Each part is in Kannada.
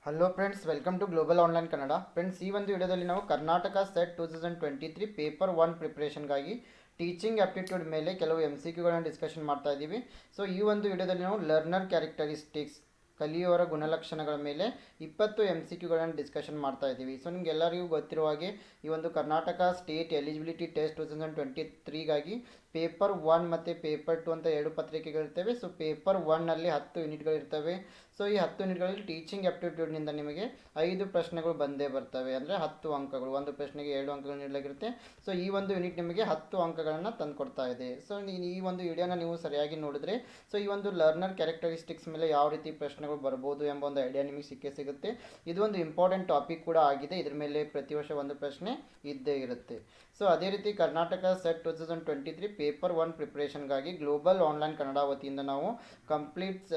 Hello friends, welcome to global online Kannada. Friends, ಈ ಒಂದು ವಿಡಿಯೋದಲ್ಲಿ ನಾವು ಕರ್ನಾಟಕ ಸೆಟ್ 2023 ಪೇಪರ್ 1 ಪ್ರಿಪ್ರೇಷನ್ಗಾಗಿ ಟೀಚಿಂಗ್ ಆಪ್ಟಿಟ್ಯೂಡ್ ಮೇಲೆ ಕೆಲವು MCQಗಳನ್ನು ಡಿಸ್ಕಷನ್ ಮಾಡ್ತಾ ಇದ್ದೀವಿ. ಸೊ ಈ ಒಂದು ವಿಡಿಯೋದಲ್ಲಿ ನಾವು ಲರ್ನರ್ ಕ್ಯಾರೆಕ್ಟರಿಸ್ಟಿಕ್ಸ್, ಕಲಿಯುವವರ ಗುಣಲಕ್ಷಣಗಳ ಮೇಲೆ 20 MCQಗಳನ್ನು ಡಿಸ್ಕಷನ್ ಮಾಡ್ತಾ ಇದ್ದೀವಿ. ಸೊ ನಿಮ್ಗೆ ಎಲ್ಲರಿಗೂ ಗೊತ್ತಿರುವ ಹಾಗೆ ಈ ಒಂದು ಕರ್ನಾಟಕ ಸ್ಟೇಟ್ ಎಲಿಜಿಬಿಲಿಟಿ ಟೆಸ್ಟ್ 2023ಗಾಗಿ ಪೇಪರ್ 1 ಮತ್ತು ಪೇಪರ್ 2 ಅಂತ ಎರಡು ಪತ್ರಿಕೆಗಳಿರ್ತವೆ. ಸೊ ಪೇಪರ್ 1ನಲ್ಲಿ 10 ಯೂನಿಟ್ಗಳಿರ್ತವೆ. ಸೊ ಈ 10 ಯೂನಿಟ್ಗಳಲ್ಲಿ ಟೀಚಿಂಗ್ ಆಪ್ಟಿಟ್ಯೂಡ್ನಿಂದ ನಿಮಗೆ 5 ಪ್ರಶ್ನೆಗಳು ಬಂದೇ ಬರ್ತವೆ. ಅಂದರೆ 10 ಅಂಕಗಳು, ಒಂದು ಪ್ರಶ್ನೆಗೆ 7 ಅಂಕಗಳು ನೀಡಲಾಗಿರುತ್ತೆ. ಸೊ ಈ ಒಂದು ಯೂನಿಟ್ ನಿಮಗೆ 10 ಅಂಕಗಳನ್ನು ತಂದುಕೊಡ್ತಾ ಇದೆ. ಸೊ ಈ ಒಂದು ವಿಡಿಯೋನ ನೀವು ಸರಿಯಾಗಿ ನೋಡಿದ್ರೆ ಸೊ ಈ ಒಂದು ಲರ್ನರ್ ಕ್ಯಾರೆಕ್ಟರಿಸ್ಟಿಕ್ಸ್ ಮೇಲೆ ಯಾವ ರೀತಿ ಪ್ರಶ್ನೆಗಳು ಬರ್ಬೋದು ಎಂಬ ಒಂದು ಐಡಿಯಾ ನಿಮಗೆ ಸಿಗುತ್ತೆ. ಇದು ಒಂದು ಇಂಪಾರ್ಟೆಂಟ್ ಟಾಪಿಕ್ ಕೂಡ ಆಗಿದೆ. ಇದ್ರ ಮೇಲೆ ಪ್ರತಿ ವರ್ಷ ಒಂದು ಪ್ರಶ್ನೆ ಇದ್ದೇ ಇರುತ್ತೆ. ಸೊ ಅದೇ ರೀತಿ ಕರ್ನಾಟಕ ಸೆಟ್ 2023 ಪೇಪರ್ 1 ಪ್ರಿಪ್ರೇಷನ್ಗಾಗಿ ಗ್ಲೋಬಲ್ ಆನ್ಲೈನ್ ಕನ್ನಡ ವತಿಯಿಂದ ನಾವು ಕಂಪ್ಲೀಟ್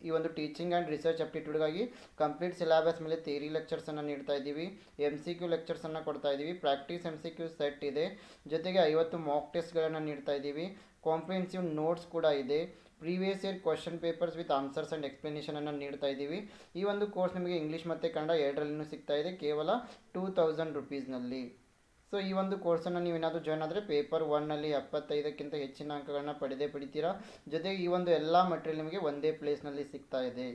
ಈ ಒಂದು ಟೀಚಿಂಗ್ ಆ್ಯಂಡ್ ರಿಸರ್ಚ್ ಆಪ್ಟಿಟ್ಯೂಡ್ಗಾಗಿ ಕಂಪ್ಲೀಟ್ ಸಿಲೆಬಸ್ ಮೇಲೆ ಥಿಯರಿ ಲೆಕ್ಚರ್ಸನ್ನು ನೀಡ್ತಾ ಇದ್ದೀವಿ. MCQ ಲೆಕ್ಚರ್ಸನ್ನು ಕೊಡ್ತಾ ಇದ್ದೀವಿ. ಪ್ರಾಕ್ಟೀಸ್ MCQ ಸೆಟ್ ಇದೆ. ಜೊತೆಗೆ 50 ಮಾಕ್ ಟೆಸ್ಟ್ಗಳನ್ನು ನೀಡ್ತಾ ಇದ್ದೀವಿ. ಕಾಂಪ್ರಿಹೆನ್ಸಿವ್ ನೋಟ್ಸ್ ಕೂಡ ಇದೆ. Previous year question papers with answers and ಎಕ್ಸ್ಪ್ಲನೇಷನನ್ನು ನೀಡ್ತಾ ಇದ್ದೀವಿ. ಈ ಒಂದು ಕೋರ್ಸ್ ನಿಮಗೆ ಇಂಗ್ಲೀಷ್ ಮತ್ತು ಕನ್ನಡ ಎರಡರಲ್ಲಿನೂ ಸಿಗ್ತಾ ಇದೆ, ಕೇವಲ 2000 ರುಪೀಸ್ನಲ್ಲಿ. ಸೊ ಈ ಒಂದು ಕೋರ್ಸನ್ನು ನೀವು ಏನಾದರೂ ಜಾಯ್ನ್ ಆದರೆ ಪೇಪರ್ 1ನಲ್ಲಿ 75ಕ್ಕಿಂತ ಹೆಚ್ಚಿನ ಅಂಕಗಳನ್ನ ಪಡಿತೀರಾ. ಜೊತೆಗೆ ಈ ಒಂದು ಎಲ್ಲ ಮೆಟೀರಿಯಲ್ ನಿಮಗೆ ಒಂದೇ ಪ್ಲೇಸ್ನಲ್ಲಿ ಸಿಗ್ತಾ ಇದೆ.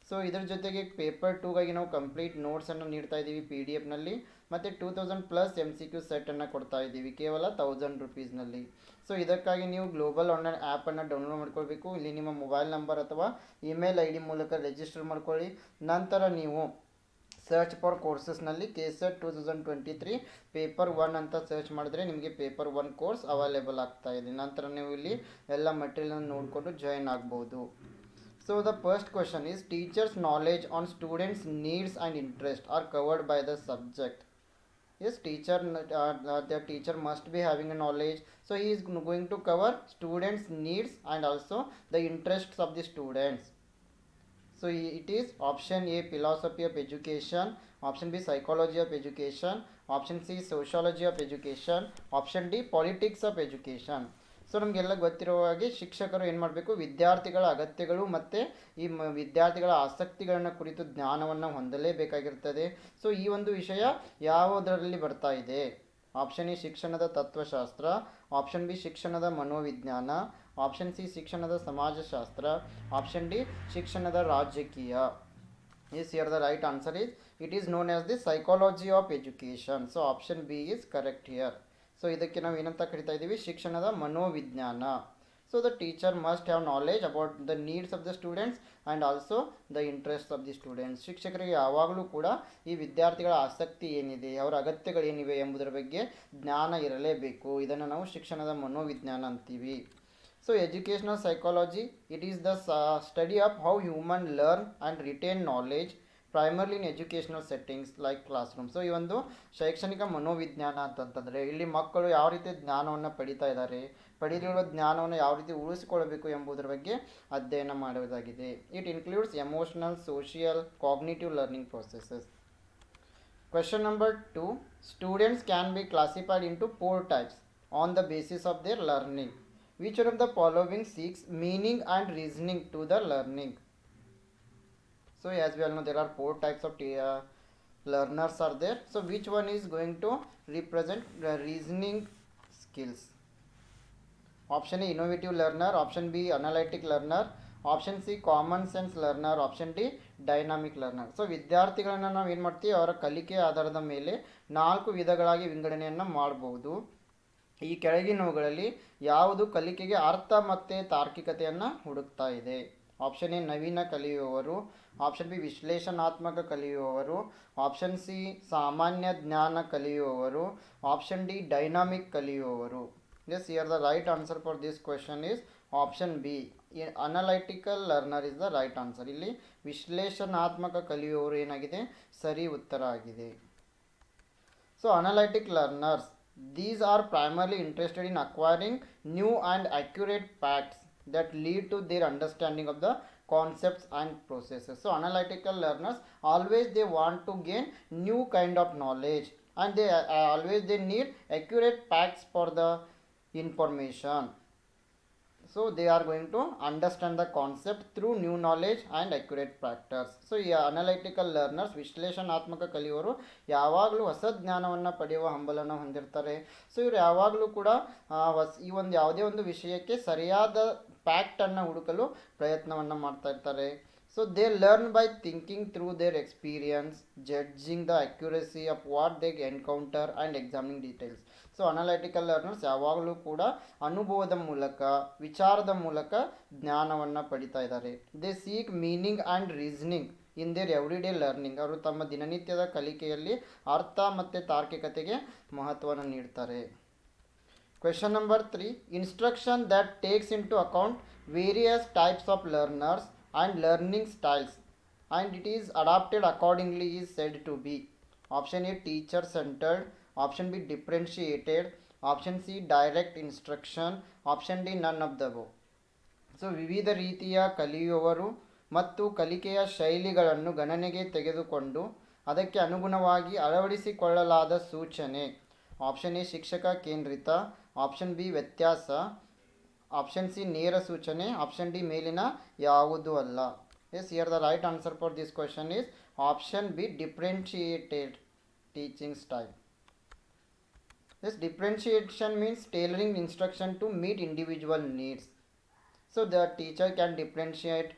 ಸೊ ಇದರ ಜೊತೆಗೆ ಪೇಪರ್ 2ಗಾಗಿ ನಾವು ಕಂಪ್ಲೀಟ್ ನೋಟ್ಸನ್ನು ನೀಡ್ತಾ ಇದ್ದೀವಿ PDF ನಲ್ಲಿ. ಮತ್ತು 2000+ MCQ ಸೆಟ್ಟನ್ನು ಕೊಡ್ತಾ ಇದ್ದೀವಿ, ಕೇವಲ 1000 ರುಪೀಸ್ನಲ್ಲಿ. ಸೊ ಇದಕ್ಕಾಗಿ ನೀವು ಗ್ಲೋಬಲ್ ಆನ್ಲೈನ್ ಆ್ಯಪನ್ನು ಡೌನ್ಲೋಡ್ ಮಾಡ್ಕೊಳ್ಬೇಕು. ಇಲ್ಲಿ ನಿಮ್ಮ ಮೊಬೈಲ್ ನಂಬರ್ ಅಥವಾ ಇಮೇಲ್ ID ಮೂಲಕ ರಿಜಿಸ್ಟರ್ ಮಾಡ್ಕೊಳ್ಳಿ. ನಂತರ ನೀವು ಸರ್ಚ್ ಫಾರ್ ಕೋರ್ಸಸ್ನಲ್ಲಿ KSET 2023 ಪೇಪರ್ 1 ಅಂತ ಸರ್ಚ್ ಮಾಡಿದ್ರೆ ನಿಮಗೆ ಪೇಪರ್ 1 ಕೋರ್ಸ್ ಅವೈಲೇಬಲ್ ಆಗ್ತಾ ಇದೆ. ನಂತರ ನೀವು ಇಲ್ಲಿ ಎಲ್ಲ ಮೆಟೀರಿಯಲನ್ನು ನೋಡಿಕೊಂಡು ಜಾಯಿನ್ ಆಗ್ಬೋದು. So the first question is, teachers' knowledge on students' needs and interest are covered by the subject. Yes, the teacher must be having a knowledge. So he is going to cover students' needs and also the interests of the students. So it is option A, philosophy of education, option B, psychology of education, option C, sociology of education, option D, politics of education. So ನಮಗೆಲ್ಲ ಗೊತ್ತಿರುವ ಹಾಗೆ ಶಿಕ್ಷಕರು ಏನು ಮಾಡಬೇಕು, ವಿದ್ಯಾರ್ಥಿಗಳ ಅಗತ್ಯಗಳು ಮತ್ತು ಈ ವಿದ್ಯಾರ್ಥಿಗಳ ಆಸಕ್ತಿಗಳನ್ನು ಕುರಿತು ಜ್ಞಾನವನ್ನು ಹೊಂದಲೇಬೇಕಾಗಿರ್ತದೆ. ಸೊ ಈ ಒಂದು ವಿಷಯ ಯಾವುದರಲ್ಲಿ ಬರ್ತಾ ಇದೆ? ಆಪ್ಷನ್ ಎ ಶಿಕ್ಷಣದ ತತ್ವಶಾಸ್ತ್ರ, ಆಪ್ಷನ್ ಬಿ ಶಿಕ್ಷಣದ ಮನೋವಿಜ್ಞಾನ, ಆಪ್ಷನ್ ಸಿ ಶಿಕ್ಷಣದ ಸಮಾಜಶಾಸ್ತ್ರ, ಆಪ್ಷನ್ ಡಿ ಶಿಕ್ಷಣದ ರಾಜಕೀಯ. Yes, here the right answer is, it is known as the psychology of education. So option B is correct here. So ಇದಕ್ಕೆ ನಾವು ಏನಂತ ಕರಿತಾ ಇದ್ದೀವಿ? ಶಿಕ್ಷಣದ ಮನೋವಿಜ್ಞಾನ. So the teacher must have knowledge about the needs of the students and also the interest of the students. ಶಿಕ್ಷಕರಿಗೆ ಯಾವಾಗಲೂ ಕೂಡ ಈ ವಿದ್ಯಾರ್ಥಿಗಳ ಆಸಕ್ತಿ ಏನಿದೆ, ಅವರ ಅಗತ್ಯಗಳೇನಿವೆ ಎಂಬುದರ ಬಗ್ಗೆ ಜ್ಞಾನ ಇರಲೇಬೇಕು. ಇದನ್ನು ನಾವು ಶಿಕ್ಷಣದ ಮನೋವಿಜ್ಞಾನ ಅಂತೀವಿ. So educational psychology, it is the study of how human learn and retain knowledge primarily in educational settings like class room. So ಈ ಒಂದು ಶೈಕ್ಷಣಿಕ ಮನೋವಿಜ್ಞಾನ ಅಂತಂತಂದರೆ ಇಲ್ಲಿ ಮಕ್ಕಳು ಯಾವ ರೀತಿ ಜ್ಞಾನವನ್ನು ಪಡಿತಾ ಇದ್ದಾರೆ, ಪಡೆದಿರುವ ಜ್ಞಾನವನ್ನು ಯಾವ ರೀತಿ ಉಳಿಸಿಕೊಳ್ಳಬೇಕು ಎಂಬುದರ ಬಗ್ಗೆ ಅಧ್ಯಯನ ಮಾಡುವುದಾಗಿದೆ. It includes emotional, social, cognitive learning processes. Question number 2, students can be classified into 4 types on the basis of their learning. Which one of the following seeks meaning and reasoning to the learning? So as we all know, there are 4 types of learners are there. So which one is going to represent the reasoning skills? Option A, innovative learner, option B, analytic learner, option C, common sense learner, option D, dynamic learner. So ವಿದ್ಯಾರ್ಥಿಗಳನ್ನು ನಾವು ಏನು ಮಾಡ್ತೀವಿ, ಅವರ ಕಲಿಕೆ ಆಧಾರದ ಮೇಲೆ 4 ವಿಧಗಳಾಗಿ ವಿಂಗಡಣೆಯನ್ನು ಮಾಡಬಹುದು. ಈ ಕೆಳಗಿನವುಗಳಲ್ಲಿ ಯಾವುದು ಕಲಿಕೆಗೆ ಅರ್ಥ ಮತ್ತು ತಾರ್ಕಿಕತೆಯನ್ನು ಹುಡುಕ್ತಾ ಇದೆ? ಆಪ್ಷನ್ ಎ ನವೀನ ಕಲಿಯುವವರು, ಆಪ್ಷನ್ ಬಿ ವಿಶ್ಲೇಷಣಾತ್ಮಕ ಕಲಿಯುವವರು, ಆಪ್ಷನ್ ಸಿ ಸಾಮಾನ್ಯ ಜ್ಞಾನ ಕಲಿಯುವವರು, ಆಪ್ಷನ್ ಡಿ ಡೈನಾಮಿಕ್ ಕಲಿಯುವವರು. Yes, here the right answer for this question is option B, analytical learner is the right answer. ಇಲ್ಲಿ ವಿಶ್ಲೇಷಣಾತ್ಮಕ ಕಲಿಯುವವರು ಏನಾಗಿದೆ, ಸರಿ ಉತ್ತರ ಆಗಿದೆ. So analytic learners, these are primarily interested in acquiring new and accurate facts that lead to their understanding of the concepts and processes. So analytical learners, always they want to gain new kind of knowledge, and they always they need accurate facts for the information. So they are going to understand the concept through new knowledge and accurate practices. So ಈ ಅನಲೈಟಿಕಲ್ ಲರ್ನರ್ಸ್, ವಿಶ್ಲೇಷಣಾತ್ಮಕ ಕಲಿಯೋರು ಯಾವಾಗಲೂ ಹೊಸ ಜ್ಞಾನವನ್ನು ಪಡೆಯುವ ಹಂಬಲವನ್ನು ಹೊಂದಿರ್ತಾರೆ. ಸೊ ಇವರು ಯಾವಾಗಲೂ ಕೂಡ ಈ ಒಂದು ಯಾವುದೇ ಒಂದು ವಿಷಯಕ್ಕೆ ಸರಿಯಾದ ಫ್ಯಾಕ್ಟನ್ನು ಹುಡುಕಲು ಪ್ರಯತ್ನವನ್ನು ಮಾಡ್ತಾ ಇರ್ತಾರೆ. So they learn by thinking through their experience, judging the accuracy of what they encounter and examining details. So analytical learners ಯಾವಾಗಲೂ ಕೂಡ ಅನುಭವದ ಮೂಲಕ, ವಿಚಾರದ ಮೂಲಕ ಜ್ಞಾನವನ್ನು ಪಡಿತಾ ಇದ್ದಾರೆ. They seek meaning and reasoning in their everyday learning. ಅವರು ತಮ್ಮ ದಿನನಿತ್ಯದ ಕಲಿಕೆಯಲ್ಲಿ ಅರ್ಥ ಮತ್ತು ತಾರ್ಕಿಕತೆಗೆ ಮಹತ್ವವನ್ನು ನೀಡ್ತಾರೆ. Question number 3, instruction that takes into account various types of learners and learning styles and it is adapted accordingly is said to be. Option A, teacher centered. Option B, differentiated. Option C, direct instruction. Option D, none of the above. So ವಿವಿಧ ರೀತಿಯ ಕಲಿಯುವವರು ಮತ್ತು ಕಲಿಕೆಯ ಶೈಲಿಗಳನ್ನು ಗಣನೆಗೆ ತೆಗೆದುಕೊಂಡು ಅದಕ್ಕೆ ಅನುಗುಣವಾಗಿ ಅಳವಡಿಸಿಕೊಳ್ಳಲಾದ ಸೂಚನೆ. ಆಪ್ಷನ್ ಎ ಶಿಕ್ಷಕ ಕೇಂದ್ರಿತ. ಆಪ್ಷನ್ ಬಿ ವ್ಯತ್ಯಾಸ. ಆಪ್ಷನ್ ಸಿ ನೇರ ಸೂಚನೆ. ಆಪ್ಷನ್ ಡಿ ಮೇಲಿನ ಯಾವುದೂ ಅಲ್ಲ. Yes, here the right answer for this question is option B, differentiated teaching style. Yes, differentiation means tailoring instruction to meet individual needs. So the teacher can differentiate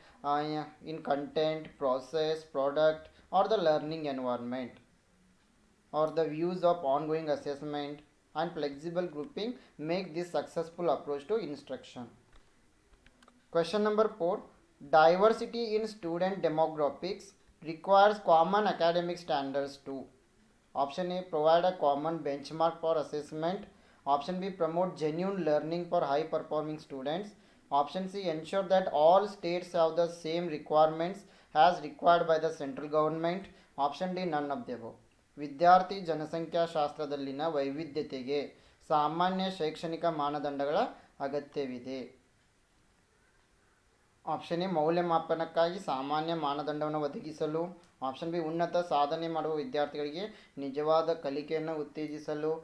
in content, process, product or the learning environment or the views of ongoing assessment and flexible grouping make this successful approach to instruction. Question number 4, diversity in student demographics requires common academic standards too. Option A, provide a common benchmark for assessment. Option B, promote genuine learning for high performing students. Option C, ensure that all states have the same requirements as required by the central government. Option D, none of the above. ವಿದ್ಯಾರ್ಥಿ ಜನಸಂಖ್ಯಾಶಾಸ್ತ್ರದಲ್ಲಿನ ವೈವಿಧ್ಯತೆಗೆ ಸಾಮಾನ್ಯ ಶೈಕ್ಷಣಿಕ ಮಾನದಂಡಗಳ ಅಗತ್ಯವಿದೆ. ಆಪ್ಷನ್ ಎ, ಮೌಲ್ಯಮಾಪನಕ್ಕಾಗಿ ಸಾಮಾನ್ಯ ಮಾನದಂಡವನ್ನು ಒದಗಿಸಲು. ಆಪ್ಷನ್ ಬಿ, ಉನ್ನತ ಸಾಧನೆ ಮಾಡುವ ವಿದ್ಯಾರ್ಥಿಗಳಿಗೆ ನಿಜವಾದ ಕಲಿಕೆಯನ್ನು ಉತ್ತೇಜಿಸಲು.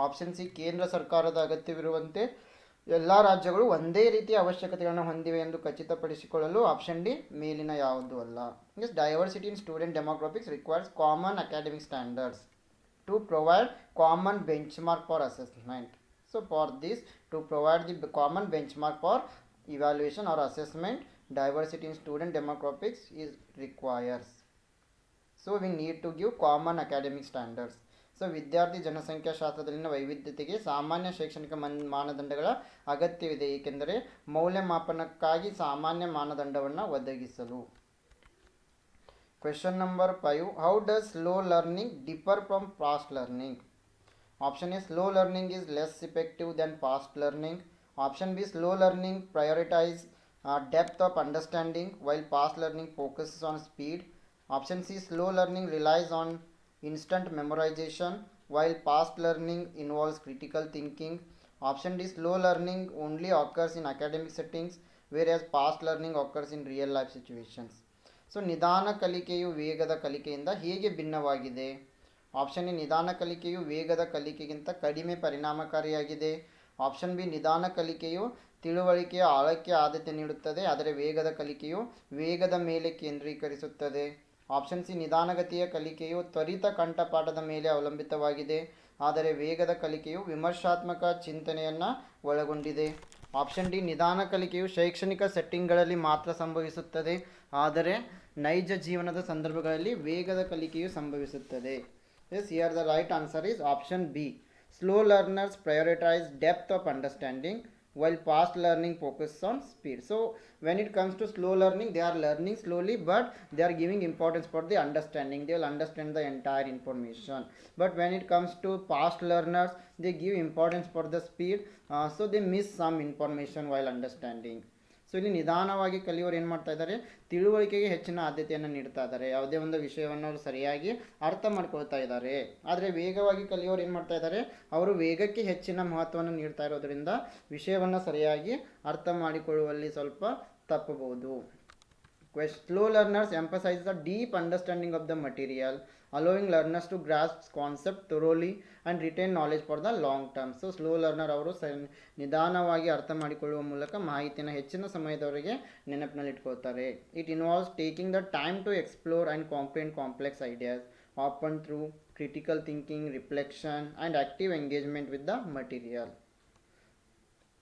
ಆಪ್ಷನ್ ಸಿ, ಕೇಂದ್ರ ಸರ್ಕಾರದ ಅಗತ್ಯವಿರುವಂತೆ ಎಲ್ಲ ರಾಜ್ಯಗಳು ಒಂದೇ ರೀತಿಯ ಅವಶ್ಯಕತೆಗಳನ್ನು ಹೊಂದಿವೆ ಎಂದು ಖಚಿತಪಡಿಸಿಕೊಳ್ಳಲು. ಆಪ್ಷನ್ ಡಿ ಮೇಲಿನ ಯಾವುದೂ ಅಲ್ಲ. Yes, diversity in student demographics requires common academic standards to provide common benchmark for assessment. So for this, to provide the common benchmark for evaluation or assessment, diversity in student demographics is requires. So we need to give common academic standards. So ವಿದ್ಯಾರ್ಥಿ ಜನಸಂಖ್ಯಾಶಾಸ್ತ್ರದಲ್ಲಿನ ವೈವಿಧ್ಯತೆಗೆ ಸಾಮಾನ್ಯ ಶೈಕ್ಷಣಿಕ ಮಾನದಂಡಗಳ ಅಗತ್ಯವಿದೆ, ಏಕೆಂದರೆ ಮೌಲ್ಯಮಾಪನಕ್ಕಾಗಿ ಸಾಮಾನ್ಯ ಮಾನದಂಡವನ್ನು ಒದಗಿಸಲು. Question number 5, how does slow learning differ from fast learning? Option A, slow learning is less effective than fast learning. Option B, slow learning prioritize depth of understanding while fast learning focuses on speed. Option C, slow learning relies on instant memorization while fast learning involves critical thinking. Option D, slow learning only occurs in academic settings whereas fast learning occurs in real life situations. So ನಿಧಾನ ಕಲಿಕೆಯು ವೇಗದ ಕಲಿಕೆಯಿಂದ ಹೇಗೆ ಭಿನ್ನವಾಗಿದೆ? ಆಪ್ಷನ್ ಎ, ನಿಧಾನ ಕಲಿಕೆಯು ವೇಗದ ಕಲಿಕೆಗಿಂತ ಕಡಿಮೆ ಪರಿಣಾಮಕಾರಿಯಾಗಿದೆ. ಆಪ್ಷನ್ ಬಿ, ನಿಧಾನ ಕಲಿಕೆಯು ತಿಳುವಳಿಕೆಯ ಆಳಕ್ಕೆ ಆದ್ಯತೆ ನೀಡುತ್ತದೆ, ಆದರೆ ವೇಗದ ಕಲಿಕೆಯು ವೇಗದ ಮೇಲೆ ಕೇಂದ್ರೀಕರಿಸುತ್ತದೆ. ಆಪ್ಷನ್ ಸಿ, ನಿಧಾನಗತಿಯ ಕಲಿಕೆಯು ತ್ವರಿತ ಕಂಠಪಾಠದ ಮೇಲೆ ಅವಲಂಬಿತವಾಗಿದೆ, ಆದರೆ ವೇಗದ ಕಲಿಕೆಯು ವಿಮರ್ಶಾತ್ಮಕ ಚಿಂತನೆಯನ್ನು ಒಳಗೊಂಡಿದೆ. ಆಪ್ಷನ್ ಡಿ, ನಿಧಾನ ಕಲಿಕೆಯು ಶೈಕ್ಷಣಿಕ ಸೆಟ್ಟಿಂಗ್ಗಳಲ್ಲಿ ಮಾತ್ರ ಸಂಭವಿಸುತ್ತದೆ, ಆದರೆ ನೈಜ ಜೀವನದ ಸಂದರ್ಭಗಳಲ್ಲಿ ವೇಗದ ಕಲಿಕೆಯು ಸಂಭವಿಸುತ್ತದೆ. Yes, here the right answer is option B. Slow learners prioritize depth of understanding while fast learning focuses on speed. So when it comes to slow learning, they are learning slowly but they are giving importance for the understanding. They will understand the entire information. But when it comes to fast learners, they give importance for the speed, so they miss some information while understanding. So ಇಲ್ಲಿ ನಿಧಾನವಾಗಿ ಕಲಿಯೋರು ಏನು ಮಾಡ್ತಾ ಇದ್ದಾರೆ, ತಿಳುವಳಿಕೆಗೆ ಹೆಚ್ಚಿನ ಆದ್ಯತೆಯನ್ನು ನೀಡ್ತಾ ಇದ್ದಾರೆ, ಯಾವುದೇ ಒಂದು ವಿಷಯವನ್ನು ಅವರು ಸರಿಯಾಗಿ ಅರ್ಥ ಮಾಡ್ಕೊಳ್ತಾ ಇದ್ದಾರೆ. ಆದರೆ ವೇಗವಾಗಿ ಕಲಿಯೋರು ಏನು ಮಾಡ್ತಾ ಇದ್ದಾರೆ, ಅವರು ವೇಗಕ್ಕೆ ಹೆಚ್ಚಿನ ಮಹತ್ವವನ್ನು ನೀಡ್ತಾ ಇರೋದರಿಂದ ವಿಷಯವನ್ನು ಸರಿಯಾಗಿ ಅರ್ಥ ಮಾಡಿಕೊಳ್ಳುವಲ್ಲಿ ಸ್ವಲ್ಪ ತಪ್ಪಬಹುದು. Slow learners emphasize the deep understanding of the material allowing learners to grasp concept thoroughly and retain knowledge for the long term. So slow learner ಅವರು ನಿಧಾನವಾಗಿ ಅರ್ಥ ಮಾಡಿಕೊಳ್ಳುವ ಮೂಲಕ ಮಾಹಿತಿಯನ್ನು ಹೆಚ್ಚಿನ ಸಮಯದವರೆಗೆ ನೆನಪಿನಲ್ಲಿಟ್ಕೊಳ್ತಾರೆ. It involves taking the time to explore and comprehend complex ideas often through critical thinking, reflection and active engagement with the material.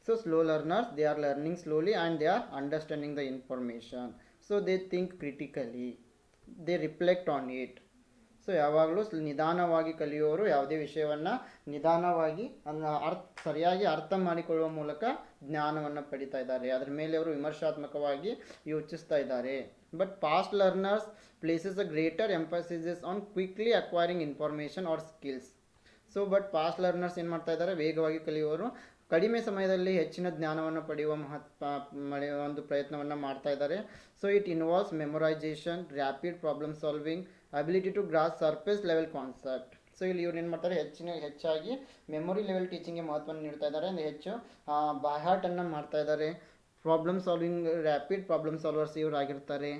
So slow learners, they are learning slowly and they are understanding the information. So they think critically, they reflect on it. So ಯಾವಾಗಲೂ ನಿಧಾನವಾಗಿ ಕಲಿಯೋರು ಯಾವುದೇ ವಿಷಯವನ್ನು ನಿಧಾನವಾಗಿ ಸರಿಯಾಗಿ ಅರ್ಥ ಮಾಡಿಕೊಳ್ಳುವ ಮೂಲಕ ಜ್ಞಾನವನ್ನು ಪಡಿತಾ ಇದ್ದಾರೆ, ಅದರ ಮೇಲೆ ಅವರು ವಿಮರ್ಶಾತ್ಮಕವಾಗಿ ಯೋಚಿಸ್ತಾ ಇದ್ದಾರೆ. But fast learners places a greater emphasis on quickly acquiring information or skills. So but fast learners ಏನು ಮಾಡ್ತಾ ಇದ್ದಾರೆ, ವೇಗವಾಗಿ ಕಲಿಯುವವರು ಕಡಿಮೆ ಸಮಯದಲ್ಲಿ ಹೆಚ್ಚಿನ ಜ್ಞಾನವನ್ನು ಪಡೆಯುವ ಒಂದು ಪ್ರಯತ್ನವನ್ನು ಮಾಡ್ತಾ ಇದ್ದಾರೆ. So it involves memorization, rapid problem solving, ability to grasp surface level concept. So ಇಲ್ಲಿ ಇವ್ರು ಏನು ಮಾಡ್ತಾರೆ, ಹೆಚ್ಚಾಗಿ ಮೆಮೊರಿ ಲೆವೆಲ್ ಟೀಚಿಂಗ್ಗೆ ಮಹತ್ವವನ್ನು ನೀಡ್ತಾ ಇದ್ದಾರೆ, ಅಂದರೆ ಹೆಚ್ಚು ಬಾಯ್ಹಾರ್ಟನ್ನು ಮಾಡ್ತಾ ಇದ್ದಾರೆ. Problem solving, rapid problem solvers ಇವರು ಆಗಿರ್ತಾರೆ.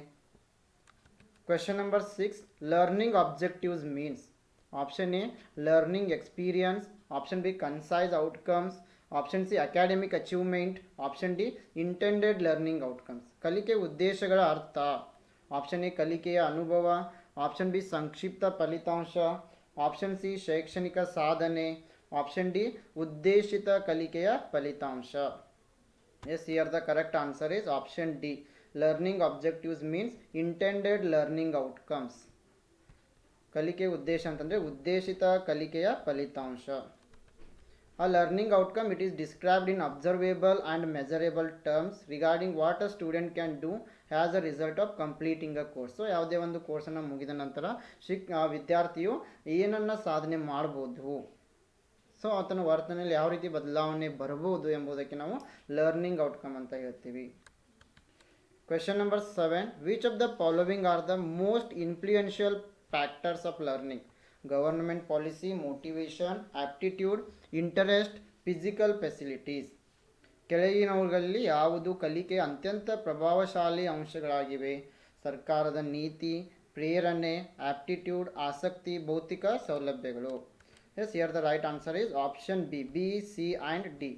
Question number 6, learning objectives means. Option A learning experience, option B concise outcomes, option C academic achievement, option D intended learning outcomes. ಕಲಿಕೆ ಉದ್ದೇಶಗಳ ಅರ್ಥ. ಆಪ್ಷನ್ ಎ ಕಲಿಕೆಯ ಅನುಭವ, ಆಪ್ಷನ್ ಬಿ ಸಂಕ್ಷಿಪ್ತ ಫಲಿತಾಂಶ, ಆಪ್ಷನ್ ಸಿ ಶೈಕ್ಷಣಿಕ ಸಾಧನೆ, ಆಪ್ಷನ್ ಡಿ ಉದ್ದೇಶಿತ ಕಲಿಕೆಯ ಫಲಿತಾಂಶ. Yes, here the correct answer is option D. Learning objectives means intended learning outcomes. ಕಲಿಕೆ ಉದ್ದೇಶ ಅಂತಂದರೆ ಉದ್ದೇಶಿತ ಕಲಿಕೆಯ ಫಲಿತಾಂಶ. A learning outcome, it is described in observable and measurable terms regarding what a student can do as a result of completing a course. So ಯಾವುದೇ ಒಂದು ಕೋರ್ಸನ್ನು ಮುಗಿದ ನಂತರ ವಿದ್ಯಾರ್ಥಿಯು ಏನನ್ನು ಸಾಧನೆ ಮಾಡ್ಬೋದು, ಸೊ ಆತನ ವರ್ತನೆಯಲ್ಲಿ ಯಾವ ರೀತಿ ಬದಲಾವಣೆ ಬರಬಹುದು ಎಂಬುದಕ್ಕೆ ನಾವು ಲರ್ನಿಂಗ್ ಔಟ್ಕಮ್ ಅಂತ ಹೇಳ್ತೀವಿ. Question number 7, which of the following are the most influential factors of learning? Government policy, motivation, aptitude, interest, physical facilities. ಕೆಳಗಿನವುಗಳಲ್ಲಿ ಯಾವುದು ಕಲಿಕೆಯ ಅತ್ಯಂತ ಪ್ರಭಾವಶಾಲಿ ಅಂಶಗಳಾಗಿವೆ? ಸರ್ಕಾರದ ನೀತಿ, ಪ್ರೇರಣೆ, ಆಪ್ಟಿಟ್ಯೂಡ್, ಆಸಕ್ತಿ, ಭೌತಿಕ ಸೌಲಭ್ಯಗಳು. Yes, here the right answer is option B, B, C and D.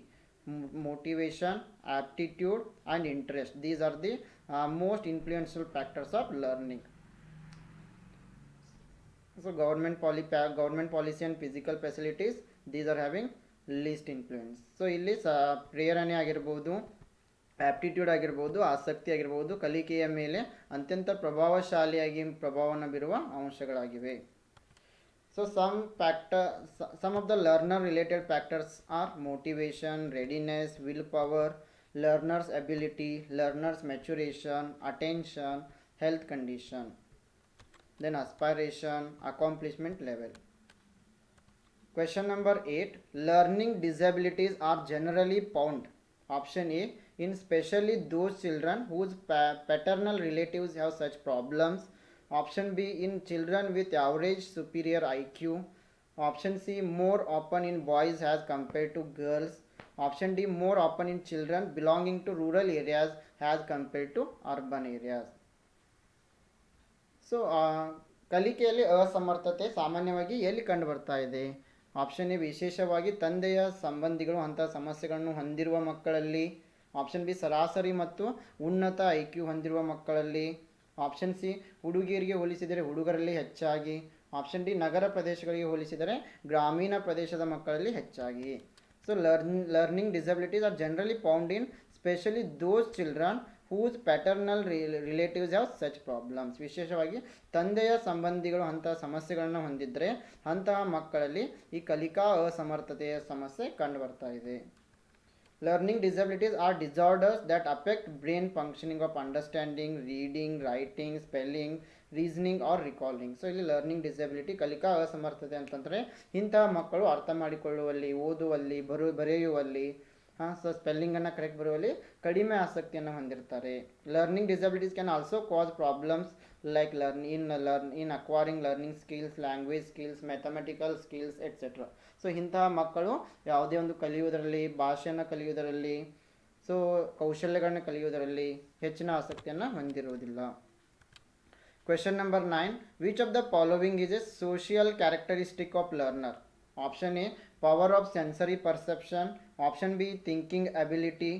Motivation, aptitude and interest, these are the most influential factors of learning. So government policy and physical facilities, these are having least influence. So ಇಲ್ಲಿ ಪ್ರೇರಣೆ ಆಗಿರ್ಬೋದು, ಆಪ್ಟಿಟ್ಯೂಡ್ ಆಗಿರ್ಬೋದು, ಆಸಕ್ತಿ ಆಗಿರ್ಬೋದು, ಕಲಿಕೆಯ ಮೇಲೆ ಅತ್ಯಂತ ಪ್ರಭಾವಶಾಲಿಯಾಗಿ ಪ್ರಭಾವವನ್ನು ಬೀರುವ ಅಂಶಗಳಾಗಿವೆ. So some of the learner related factors are motivation, readiness, willpower, learner's ability, learner's maturation, attention, health condition, then aspiration, accomplishment level. Question number 8, learning disabilities are generally found. Option A, in specially those children whose paternal relatives have such problems. Option B, in children with average superior IQ. Option C, more often in boys as compared to girls. Option D, more often in children belonging to rural areas as compared to urban areas. So ಕಲಿಕೆಯಲ್ಲಿ ಅಸಮರ್ಥತೆ ಸಾಮಾನ್ಯವಾಗಿ ಎಲ್ಲಿ ಕಂಡುಬರ್ತಾ ಇದೆ? ಆಪ್ಷನ್ ಎ, ವಿಶೇಷವಾಗಿ ತಂದೆಯ ಸಂಬಂಧಿಗಳು ಅಂತಹ ಸಮಸ್ಯೆಗಳನ್ನು ಹೊಂದಿರುವ ಮಕ್ಕಳಲ್ಲಿ. ಆಪ್ಷನ್ ಬಿ, ಸರಾಸರಿ ಮತ್ತು ಉನ್ನತ IQ ಹೊಂದಿರುವ ಮಕ್ಕಳಲ್ಲಿ. ಆಪ್ಷನ್ ಸಿ, ಹುಡುಗಿಯರಿಗೆ ಹೋಲಿಸಿದರೆ ಹುಡುಗರಲ್ಲಿ ಹೆಚ್ಚಾಗಿ. ಆಪ್ಷನ್ ಡಿ, ನಗರ ಪ್ರದೇಶಗಳಿಗೆ ಹೋಲಿಸಿದರೆ ಗ್ರಾಮೀಣ ಪ್ರದೇಶದ ಮಕ್ಕಳಲ್ಲಿ ಹೆಚ್ಚಾಗಿ. So learning disabilities are generally found in specially those children whose paternal relatives have such problems. ವಿಶೇಷವಾಗಿ ತಂದೆಯ ಸಂಬಂಧಿಗಳು ಅಂತಹ ಸಮಸ್ಯೆಗಳನ್ನು ಹೊಂದಿದ್ದರೆ ಅಂತಹ ಮಕ್ಕಳಲ್ಲಿ ಈ ಕಲಿಕಾ ಅಸಮರ್ಥತೆಯ ಸಮಸ್ಯೆ ಕಂಡುಬರ್ತಾ ಇದೆ. Learning disabilities are disorders that affect brain functioning of understanding, reading, writing, spelling, reasoning or recalling. So ಇಲ್ಲಿ ಲರ್ನಿಂಗ್ ಡಿಸಬಿಲಿಟಿ, ಕಲಿಕಾ ಅಸಮರ್ಥತೆ ಅಂತಂದರೆ ಇಂತಹ ಮಕ್ಕಳು ಅರ್ಥ ಮಾಡಿಕೊಳ್ಳುವಲ್ಲಿ, ಓದುವಲ್ಲಿ, ಬರೆಯುವಲ್ಲಿ, ಸೊ ಸ್ಪೆಲ್ಲಿಂಗನ್ನು ಕರೆಕ್ಟ್ ಬರುವಲ್ಲಿ ಕಡಿಮೆ ಆಸಕ್ತಿಯನ್ನು ಹೊಂದಿರ್ತಾರೆ. Learning disabilities can also cause problems like in acquiring learning skills, language skills, mathematical skills etcetera. So ಇಂತಹ ಮಕ್ಕಳು ಯಾವುದೇ ಒಂದು ಕಲಿಯುವುದರಲ್ಲಿ, ಭಾಷೆಯನ್ನು ಕಲಿಯುವುದರಲ್ಲಿ, ಸೊ ಕೌಶಲ್ಯಗಳನ್ನು ಕಲಿಯುವುದರಲ್ಲಿ ಹೆಚ್ಚಿನ ಆಸಕ್ತಿಯನ್ನು ಹೊಂದಿರುವುದಿಲ್ಲ. Question number 9. Which of the following is a social characteristic of learner? Option A, power of sensory perception. Option B, thinking ability.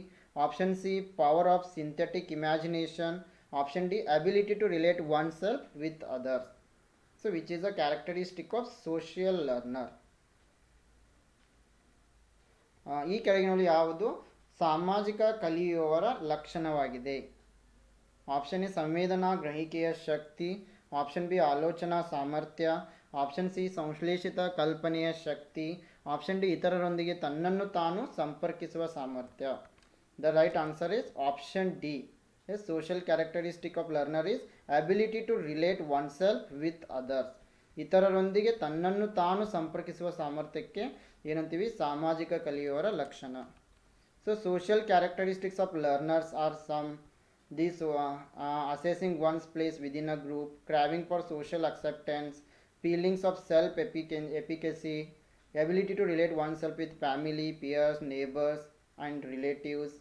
Option C, power of synthetic imagination. Option D, ability to relate oneself with others. So which is a characteristic of social learner? ಈ ಕೆಳಗಿನಲ್ಲಿ ಯಾವುದು ಸಾಮಾಜಿಕ ಕಲಿಯುವವರ ಲಕ್ಷಣವಾಗಿದೆ? ಆಪ್ಷನ್ ಎ ಸಂವೇದನಾ ಗ್ರಹಿಕೆಯ ಶಕ್ತಿ. ಆಪ್ಷನ್ ಬಿ ಆಲೋಚನಾ ಸಾಮರ್ಥ್ಯ. ಆಪ್ಷನ್ ಸಿ ಸಂಶ್ಲೇಷಿತ ಕಲ್ಪನೆಯ ಶಕ್ತಿ. ಆಪ್ಷನ್ ಡಿ ಇತರರೊಂದಿಗೆ ತನ್ನನ್ನು ತಾನು ಸಂಪರ್ಕಿಸುವ ಸಾಮರ್ಥ್ಯ. The right answer is option D. A social characteristic of learner is ability to relate oneself with others. ಇತರರೊಂದಿಗೆ ತನ್ನನ್ನು ತಾನು ಸಂಪರ್ಕಿಸುವ ಸಾಮರ್ಥ್ಯಕ್ಕೆ ಏನಂತೀವಿ? ಸಾಮಾಜಿಕ ಕಲಿಯುವವರ ಲಕ್ಷಣ. So social characteristics of learners are some these assessing one's place within a group, craving for social acceptance, feelings of self-efficacy, ability to relate oneself with family, peers, neighbors and relatives,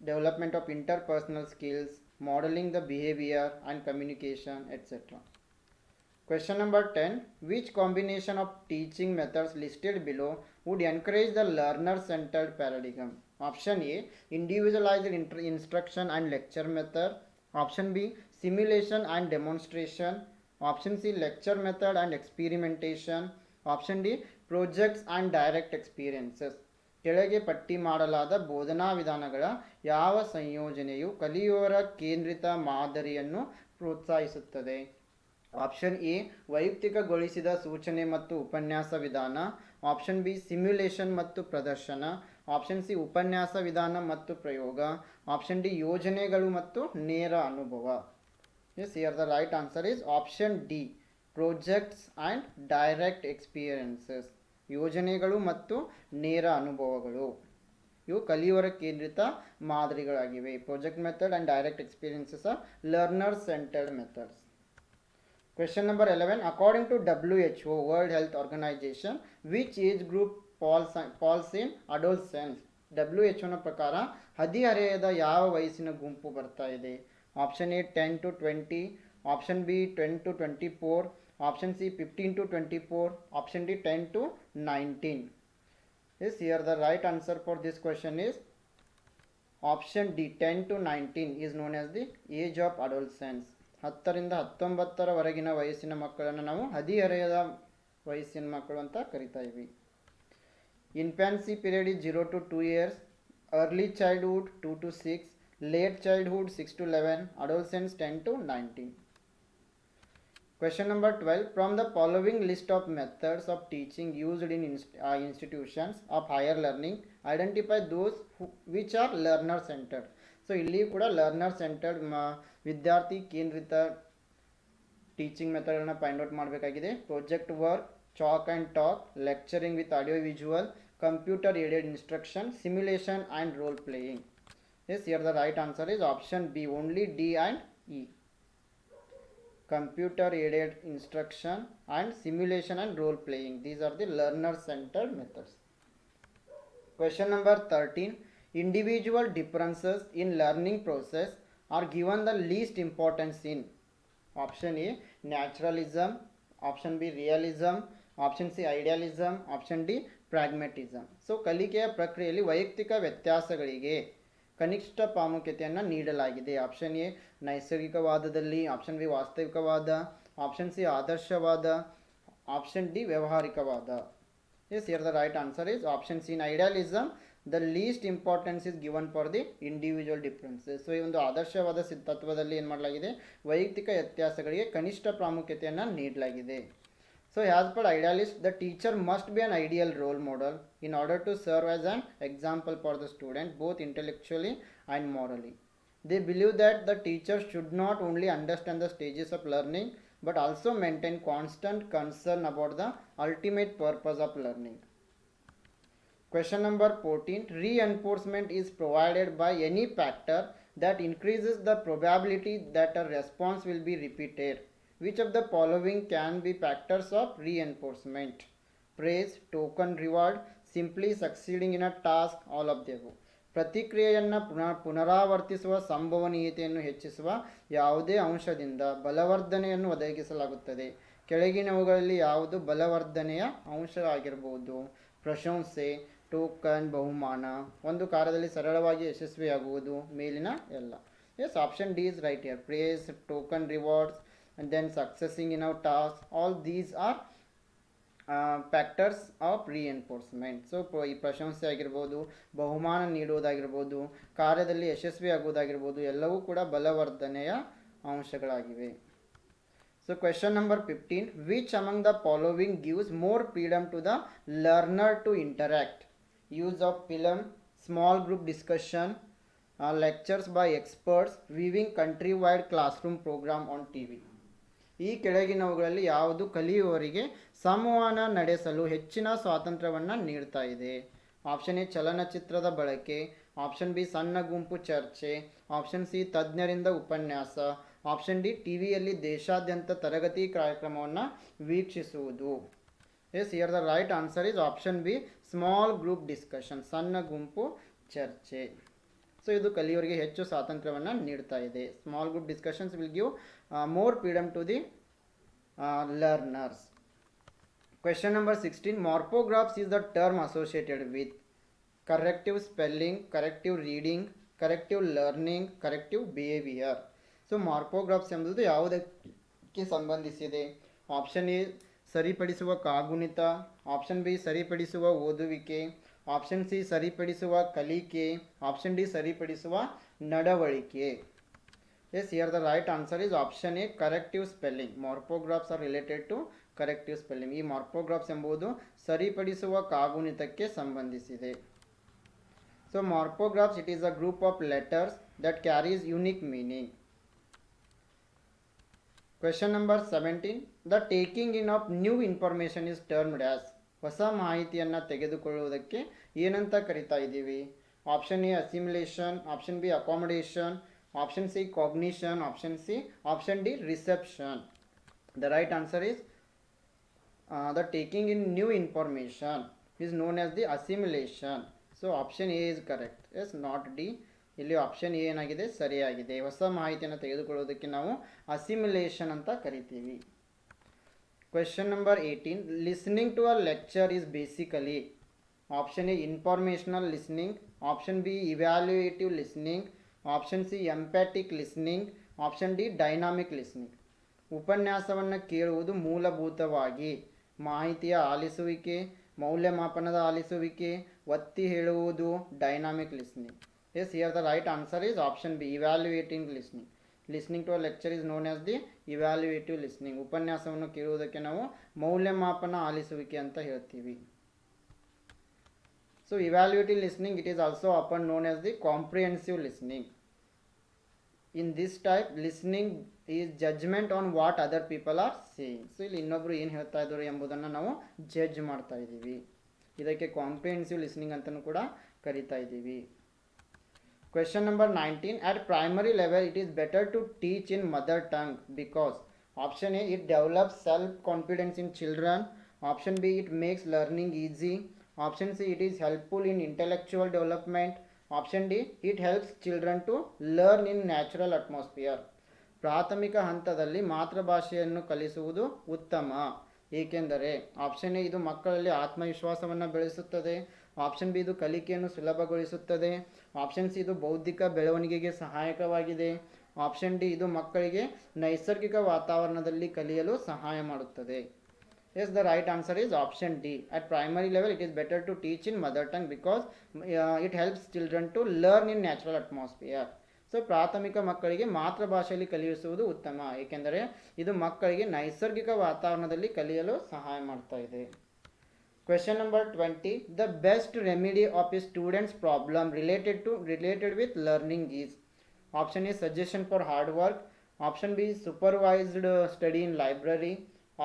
development of interpersonal skills, modeling the behavior and communication, etc. Question number 10. Which combination of teaching methods listed below would encourage the learner-centered paradigm? Option A, individualized instruction and lecture method. Option B, simulation and demonstration. Option C, lecture method and experimentation. Option D, projects and direct experiences. ಕೆಳಗೆ ಪಟ್ಟಿ ಮಾಡಲಾದ ಬೋಧನಾ ವಿಧಾನಗಳ ಯಾವ ಸಂಯೋಜನೆಯು ಕಲಿಯುವವರ ಕೇಂದ್ರಿತ ಮಾದರಿಯನ್ನು ಪ್ರೋತ್ಸಾಹಿಸುತ್ತದೆ? ಆಪ್ಷನ್ ಎ, ವೈಯಕ್ತಿಕಗೊಳಿಸಿದ ಸೂಚನೆ ಮತ್ತು ಉಪನ್ಯಾಸ ವಿಧಾನ. ಆಪ್ಷನ್ ಬಿ, ಸಿಮ್ಯುಲೇಷನ್ ಮತ್ತು ಪ್ರದರ್ಶನ. ಆಪ್ಷನ್ ಸಿ, ಉಪನ್ಯಾಸ ವಿಧಾನ ಮತ್ತು ಪ್ರಯೋಗ. ಆಪ್ಷನ್ ಡಿ, ಯೋಜನೆಗಳು ಮತ್ತು ನೇರ ಅನುಭವ. Yes, here the right answer is option D, projects and direct experiences. ಯೋಜನೆಗಳು ಮತ್ತು ನೇರ ಅನುಭವಗಳು ಇವು ಕಲಿಯುವವರ ಕೇಂದ್ರಿತ ಮಾದರಿಗಳಾಗಿವೆ. Project method and direct experiences are learner centred methods. Question number 11. According to WHO, World Health Organization, which age group falls in adolescence? WHO ನ ಪ್ರಕಾರ ಹದಿಹರೆಯದ ಯಾವ ವಯಸ್ಸಿನ ಗುಂಪು ಬರ್ತಾ ಇದೆ? Option A 10 to 20, option B 10 to 24, option C 15 to 24, option D 10 to 19. Yes, here the right answer for this question is option D, 10 to 19 is known as the age of adolescence. 10 ರಿಂದ 19 ವಯಸ್ಸಿನ ಮಕ್ಕಳನ್ನು ನಾವು ಹದಿಹರೆಯದ ವಯಸ್ಸಿನ ಮಕ್ಕಳು ಅಂತ ಕರಿತಾ EV. Infancy period is 0 to 2 years, early childhood 2 to 6, late childhood 6 to 11, adolescence 10 to 19. Question number 12. From the following list of methods of teaching used in institutions of higher learning, identify those which are learner centered. So ಇಲ್ಲಿ ಕೂಡ ಲರ್ನರ್ ಸೆಂಟರ್ಡ್ ವಿದ್ಯಾರ್ಥಿ ಕೇಂದ್ರಿತ ಟೀಚಿಂಗ್ ಮೆಥಡ್ಗಳನ್ನ ಫೈಂಡ್ ಔಟ್ ಮಾಡಬೇಕಾಗಿದೆ. Project work, chalk and talk, lecturing with audio visual, computer aided instruction, simulation and role playing. Yes, here the right answer is option B, only D and E. Computer aided instruction and simulation and role playing. These are the learner centered methods. Question number 13. Individual differences in learning process are given the least importance in. Option A, naturalism. Option B, realism. Option C, idealism. Option D, pragmatism. So ಕಲಿಕೆಯ ಪ್ರಕ್ರಿಯೆಯಲ್ಲಿ ವೈಯಕ್ತಿಕ ವ್ಯತ್ಯಾಸಗಳಿಗೆ ಕನಿಷ್ಠ ಪ್ರಾಮುಖ್ಯತೆಯನ್ನು ನೀಡಲಾಗಿದೆ. ಆಪ್ಷನ್ ಎ ನೈಸರ್ಗಿಕವಾದದಲ್ಲಿ, ಆಪ್ಷನ್ ಬಿ ವಾಸ್ತವಿಕವಾದ, ಆಪ್ಷನ್ ಸಿ ಆದರ್ಶವಾದ, ಆಪ್ಷನ್ ಡಿ ವ್ಯಾವಹಾರಿಕವಾದ. Yes, here the right answer is option C. In idealism the least importance is given for the individual differences. So ಈ ಒಂದು ಆದರ್ಶವಾದ ತತ್ವದಲ್ಲಿ ಏನು ಮಾಡಲಾಗಿದೆ? ವೈಯಕ್ತಿಕ ವ್ಯತ್ಯಾಸಗಳಿಗೆ ಕನಿಷ್ಠ ಪ್ರಾಮುಖ್ಯತೆಯನ್ನು ನೀಡಲಾಗಿದೆ. So as per idealist, the teacher must be an ideal role model in order to serve as an example for the student, both intellectually and morally. They believe that the teacher should not only understand the stages of learning but also maintain constant concern about the ultimate purpose of learning. Question number 14. Reinforcement is provided by any factor that increases the probability that a response will be repeated. Which of the following can be factors of reinforcement? Praise, token reward, simply succeeding in a task, all of the above. ಪ್ರತಿಕ್ರಿಯೆಯನ್ನು ಪುನರಾವರ್ತಿಸುವ ಸಂಭವನೀಯತೆಯನ್ನು ಹೆಚ್ಚಿಸುವ ಯಾವುದೇ ಅಂಶದಿಂದ ಬಲವರ್ಧನೆಯನ್ನು ಒದಗಿಸಲಾಗುತ್ತದೆ. ಕೆಳಗಿನವುಗಳಲ್ಲಿ ಯಾವುದು ಬಲವರ್ಧನೆಯ ಅಂಶ ಆಗಿರಬಹುದು? ಪ್ರಶಂಸೆ, ಟೋಕನ್, ಬಹುಮಾನ. ಒಂದು ಕಾರ್ಯದಲ್ಲಿ ಸರಳವಾಗಿ ಯಶಸ್ವಿಯಾಗುವುದು, ಮೇಲಿನ ಎಲ್ಲ. Yes, option D is right here. Praise, token rewards, and then successing in our task, all these are factors of reinforcement. So ಈ ಪ್ರಶಂಸೆ ಆಗಿರ್ಬೋದು, ಬಹುಮಾನ ನೀಡುವುದಾಗಿರ್ಬೋದು, ಕಾರ್ಯದಲ್ಲಿ ಯಶಸ್ವಿ ಆಗುವುದಾಗಿರ್ಬೋದು, ಎಲ್ಲವೂ ಕೂಡ ಬಲವರ್ಧನೆಯ ಅಂಶಗಳಾಗಿವೆ. So question number 15, which among the following gives more freedom to the learner to interact? Use of film, small group discussion, lectures by experts, viewing country wide classroom programme on TV. ಈ ಕೆಳಗಿನವುಗಳಲ್ಲಿ ಯಾವುದು ಕಲಿಯುವವರಿಗೆ ಸಂವಹನ ನಡೆಸಲು ಹೆಚ್ಚಿನ ಸ್ವಾತಂತ್ರ್ಯವನ್ನು ನೀಡ್ತಾ ಇದೆ? ಆಪ್ಷನ್ ಎ ಚಲನಚಿತ್ರದ ಬಳಕೆ, ಆಪ್ಷನ್ ಬಿ ಸಣ್ಣ ಗುಂಪು ಚರ್ಚೆ, ಆಪ್ಷನ್ ಸಿ ತಜ್ಞರಿಂದ ಉಪನ್ಯಾಸ, ಆಪ್ಷನ್ ಡಿ ಟಿವಿಯಲ್ಲಿ ದೇಶಾದ್ಯಂತ ತರಗತಿ ಕಾರ್ಯಕ್ರಮವನ್ನು ವೀಕ್ಷಿಸುವುದು. Yes, here the right answer is option B, small group discussion, ಸಣ್ಣ ಗುಂಪು ಚರ್ಚೆ. ಸೊ ಇದು ಕಲಿಯುವವರಿಗೆ ಹೆಚ್ಚು ಸ್ವಾತಂತ್ರ್ಯವನ್ನು ನೀಡ್ತಾ ಇದೆ. Small group discussions will give more freedom to the learners. Question number 16, morphographs is the term associated with corrective spelling, corrective reading, corrective learning, corrective behavior. So morphographs ಎಂಬುದು ಯಾವುದಕ್ಕೆ ಸಂಬಂಧಿಸಿದೆ? ಆಪ್ಷನ್ ಎ ಸರಿಪಡಿಸುವ ಕಾಗುಣಿತ, ಆಪ್ಷನ್ ಬಿ ಸರಿಪಡಿಸುವ ಓದುವಿಕೆ, ಆಪ್ಷನ್ ಸಿ ಸರಿಪಡಿಸುವ ಕಲಿಕೆ, ಆಪ್ಷನ್ ಡಿ ಸರಿಪಡಿಸುವ ನಡವಳಿಕೆ. Yes, here the right answer is option A, corrective spelling. Morphographs are related to corrective spelling. ಈ morphographs ಎಂಬುದು ಸರಿಪಡಿಸುವ ಕಾಗುಣಿತಕ್ಕೆ ಸಂಬಂಧಿಸಿದೆ. So morphographs, it is a group of letters that carries unique meaning. Question number 17, the taking in of new information is termed as. ಹೊಸ ಮಾಹಿತಿಯನ್ನು ತೆಗೆದುಕೊಳ್ಳುವುದಕ್ಕೆ ಏನಂತ ಕರಿತಾ ಇದ್ದೀವಿ? Option A assimilation, option B accommodation, option C cognition, option D reception. The right answer is the taking in new information is known as the assimilation. So option A is correct. Yes, not D. ಇಲ್ಲಿ ಆಪ್ಷನ್ ಎ ಏನಾಗಿದೆ? ಸರಿಯಾಗಿದೆ. ಹೊಸ ಮಾಹಿತಿಯನ್ನು ತೆಗೆದುಕೊಳ್ಳೋದಕ್ಕೆ ನಾವು ಅಸಿಮಿಲೇಷನ್ ಅಂತ ಕರಿತೀವಿ. Question number 18, listening to a lecture is basically. Option A informational listening, option B evaluative listening, option C empathic listening, option D dynamic listening. ಉಪನ್ಯಾಸವನ್ನು ಕೇಳುವುದು ಮೂಲಭೂತವಾಗಿ ಮಾಹಿತಿಯ ಆಲಿಸುವಿಕೆ, ಮೌಲ್ಯಮಾಪನದ ಆಲಿಸುವಿಕೆ, ಒತ್ತಿ ಹೇಳುವುದು dynamic listening. Yes, here the right answer is option B, evaluating listening. Listening to a lecture is known as the ಇವ್ಯಾಲ್ಯೂಯೇಟಿವ್ listening. ಉಪನ್ಯಾಸವನ್ನು ಕೇಳುವುದಕ್ಕೆ ನಾವು ಮೌಲ್ಯಮಾಪನ ಆಲಿಸುವಿಕೆ ಅಂತ ಹೇಳ್ತೀವಿ. So evaluative listening, it is also often known as the comprehensive listening. In this type, listening is judgment on what other people are saying. So ಇಲ್ಲಿ ಇನ್ನೊಬ್ರು ಏನು ಹೇಳ್ತಾ ಇದ್ದಾರೆ ಎಂಬುದನ್ನು ನಾವು ಜಡ್ಜ್ ಮಾಡ್ತಾ ಇದ್ದೀವಿ. ಇದಕ್ಕೆ ಕಾಂಪ್ರಿಹೆನ್ಸಿವ್ ಲಿಸ್ನಿಂಗ್ ಅಂತಲೂ ಕೂಡ ಕರಿತಾ ಇದ್ದೀವಿ. Question number 19, at primary level it is better to teach in mother tongue because option A, it develops self confidence in children, option B, it makes learning easy, option C, it is helpful in intellectual development, option D, it helps children to learn in natural atmosphere. ಪ್ರಾಥಮಿಕ ಹಂತದಲ್ಲಿ ಮಾತೃಭಾಷೆಯನ್ನು ಕಲಿಸುವುದು ಉತ್ತಮ, ಏಕೆಂದರೆ ಆಪ್ಷನ್ ಎ ಇದು ಮಕ್ಕಳಲ್ಲಿ ಆತ್ಮವಿಶ್ವಾಸವನ್ನು ಬೆಳೆಸುತ್ತದೆ, ಆಪ್ಷನ್ ಬಿ ಇದು ಕಲಿಕೆಯನ್ನು ಸುಲಭಗೊಳಿಸುತ್ತದೆ, ಆಪ್ಷನ್ ಸಿ ಇದು ಬೌದ್ಧಿಕ ಬೆಳವಣಿಗೆಗೆ ಸಹಾಯಕವಾಗಿದೆ, ಆಪ್ಷನ್ ಡಿ ಇದು ಮಕ್ಕಳಿಗೆ ನೈಸರ್ಗಿಕ ವಾತಾವರಣದಲ್ಲಿ ಕಲಿಯಲು ಸಹಾಯ ಮಾಡುತ್ತದೆ. Yes, the right answer is option D. At primary level, it is better to teach in mother tongue because it helps children to learn in natural atmosphere. So, ಪ್ರಾಥಮಿಕ ಮಕ್ಕಳಿಗೆ ಮಾತೃಭಾಷೆಯಲ್ಲಿ ಕಲಿಸುವುದು ಉತ್ತಮ, ಏಕೆಂದರೆ ಇದು ಮಕ್ಕಳಿಗೆ ನೈಸರ್ಗಿಕ ವಾತಾವರಣದಲ್ಲಿ ಕಲಿಯಲು ಸಹಾಯ ಮಾಡ್ತಾ ಇದೆ. Question number 20, the best remedy of a student's problem related with learning is. Option A, suggestion for hard work, option B, supervised study in library,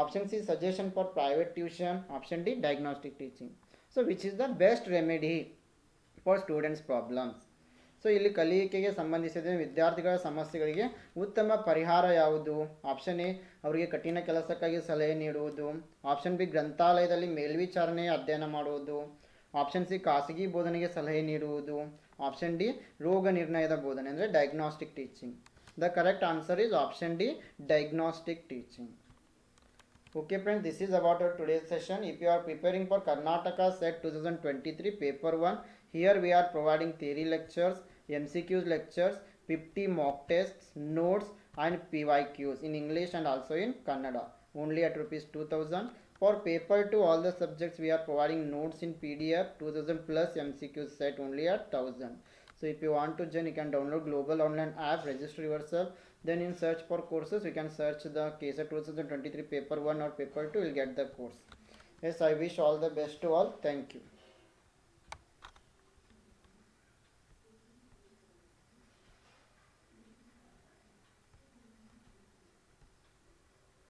option C, suggestion for private tuition, option D, diagnostic teaching. So which is the best remedy for students problems? So ಇಲ್ಲಿ ಕಲಿಕೆಗೆ ಸಂಬಂಧಿಸಿದ ವಿದ್ಯಾರ್ಥಿಗಳ ಸಮಸ್ಯೆಗಳಿಗೆ ಉತ್ತಮ ಪರಿಹಾರ ಯಾವುದು? ಆಪ್ಷನ್ ಎ, ಅವರಿಗೆ ಕಠಿಣ ಕೆಲಸಕ್ಕಾಗಿ ಸಲಹೆ ನೀಡುವುದು, ಆಪ್ಷನ್ ಬಿ, ಗ್ರಂಥಾಲಯದಲ್ಲಿ ಮೇಲ್ವಿಚಾರಣೆ ಅಧ್ಯಯನ ಮಾಡುವುದು, ಆಪ್ಷನ್ ಸಿ, ಖಾಸಗಿ ಬೋಧನೆಗೆ ಸಲಹೆ ನೀಡುವುದು, ಆಪ್ಷನ್ ಡಿ ರೋಗ ನಿರ್ಣಯದ ಬೋಧನೆ ಅಂದರೆ diagnostic teaching. The correct answer is option D diagnostic teaching. Okay friends, this is about our today's session. If you are preparing for Karnataka set 2023 paper 1, here we are providing theory lectures, MCQs lectures, 50 mock tests, notes and PYQs in English and also in Kannada, only at rupees 2000. For paper 2, all the subjects we are providing notes in PDF, 2000 plus MCQ set only at 1000. So if you want to join, you can download global online app, register yourself. Then in search for courses, you can search the KSET 2023 paper 1 or paper 2, you will get the course. Yes, I wish all the best to all. Thank you.